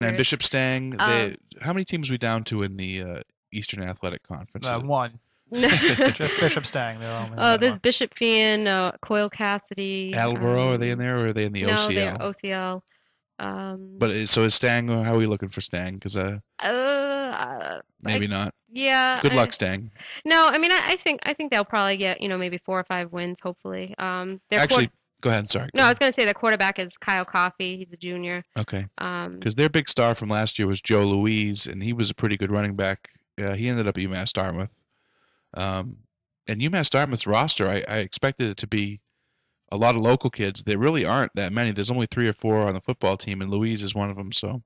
And Bishop Stang, how many teams are we down to in the Eastern Athletic Conference? One. Just Bishop Stang. There's Bishop Fien, Coyle Cassidy. Attleboro, are they in there, or are they in the OCL? No, they're OCL. But so is Stang? How are we looking for Stang? Because maybe not. Yeah. Good luck, Stang. No, I mean I think they'll probably get maybe 4 or 5 wins, hopefully. Actually, go ahead. Sorry. No, I was going to say their quarterback is Kyle Coffey. He's a junior. Okay. Because their big star from last year was Joe Louise, and he was a pretty good running back. He ended up at UMass Dartmouth. And UMass Dartmouth's roster, I expected it to be a lot of local kids. There really aren't that many. There's only 3 or 4 on the football team, and Louise is one of them. So,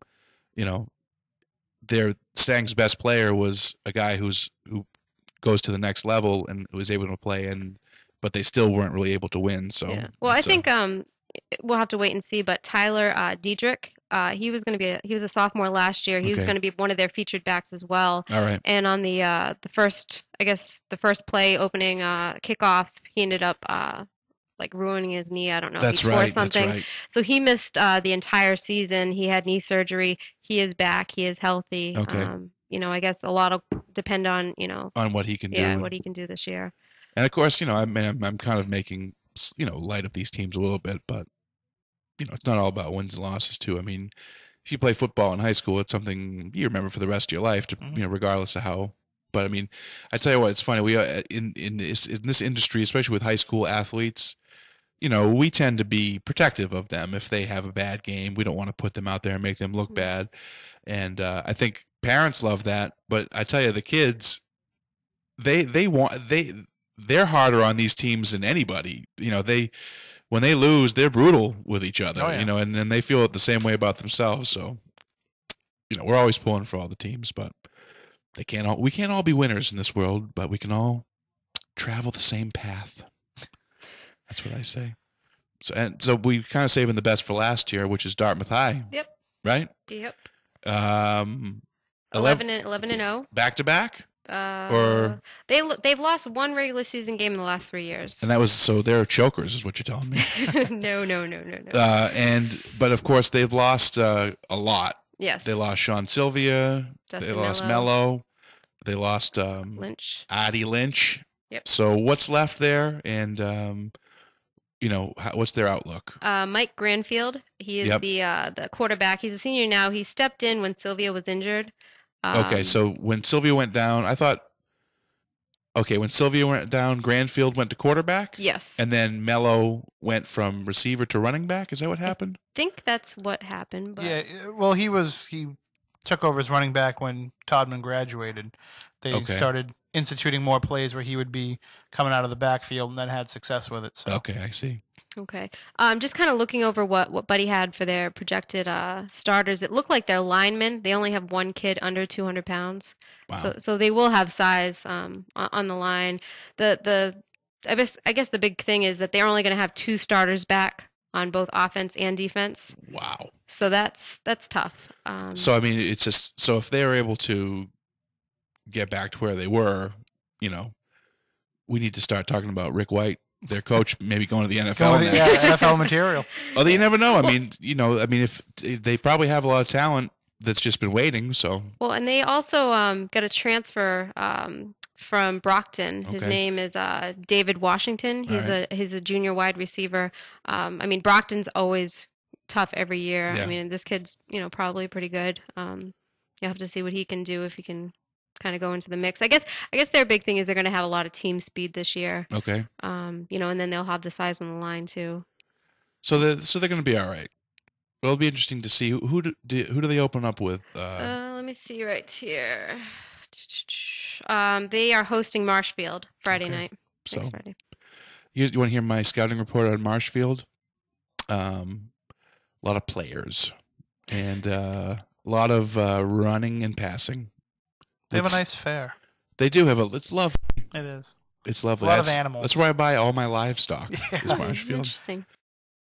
their Stang's best player was a guy who goes to the next level and was able to play, but they still weren't really able to win. So, yeah. Well, I think we'll have to wait and see. But Tyler Diedrich, he was a sophomore last year. He was going to be one of their featured backs as well. All right. And on the first play opening kickoff, he ended up ruining his knee. I don't know. That's if he tore right. something. That's right. So he missed the entire season. He had knee surgery. He is back. He is healthy. Okay. I guess a lot will depend on on what he can do. Yeah, what he can do this year. And of course, I'm kind of making light of these teams a little bit, but it's not all about wins and losses too. I mean, if you play football in high school, it's something you remember for the rest of your life, regardless of how. But I mean, I tell you what, it's funny. We are in this industry, especially with high school athletes. We tend to be protective of them if they have a bad game. We don't want to put them out there and make them look bad. And I think parents love that. But I tell you, the kids, they're harder on these teams than anybody. When they lose, they're brutal with each other. And then they feel it the same way about themselves. So, we're always pulling for all the teams, but we can't all be winners in this world, but we can all travel the same path. That's what I say. So we kind of saving the best for last year, which is Dartmouth High. Yep. Right? Yep. 11-0. Back to back? Or they've lost 1 regular season game in the last 3 years. And that was so they're chokers, is what you're telling me. No. But of course they've lost a lot. Yes. They lost Sean Sylvia. Justin they lost Mello. They lost Lynch. Addie Lynch. Yep. So what's left there, and what's their outlook? Mike Granfield. He is the quarterback. He's a senior now. He stepped in when Sylvia was injured. Okay, so when Sylvia went down, when Sylvia went down, Granfield went to quarterback? Yes. And then Mello went from receiver to running back? Is that what happened? I think that's what happened. But... Yeah, well, he took over as running back when Todman graduated. They started instituting more plays where he would be coming out of the backfield and then had success with it. So. Okay, I see. Okay. Just kind of looking over what Buddy had for their projected starters. It looked like their linemen, they only have 1 kid under 200 pounds. Wow. So they will have size on the line. I guess the big thing is that they're only going to have 2 starters back on both offense and defense. Wow. So that's tough. So I mean, it's just if they're able to get back to where they were, we need to start talking about Rick White, their coach, maybe going to the NFL. NFL material. Oh, you never know. I mean, if they probably have a lot of talent that's just been waiting. So. Well, and they also got a transfer from Brockton. His name is David Washington. He's a junior wide receiver. I mean, Brockton's always tough every year. Yeah. I mean, this kid's and pretty good. You have to see what he can do if he can kind of go into the mix. I guess their big thing is they're going to have a lot of team speed this year. Okay. And then they'll have the size on the line too. So they're going to be all right. Well, it'll be interesting to see who do they open up with. Let me see right here. They are hosting Marshfield Friday night. Next Friday. You want to hear my scouting report on Marshfield? A lot of players and a lot of running and passing. They have a nice fair. They do have it's lovely. It is. It's lovely. A lot of animals. That's where I buy all my livestock. Is Marshfield. Interesting.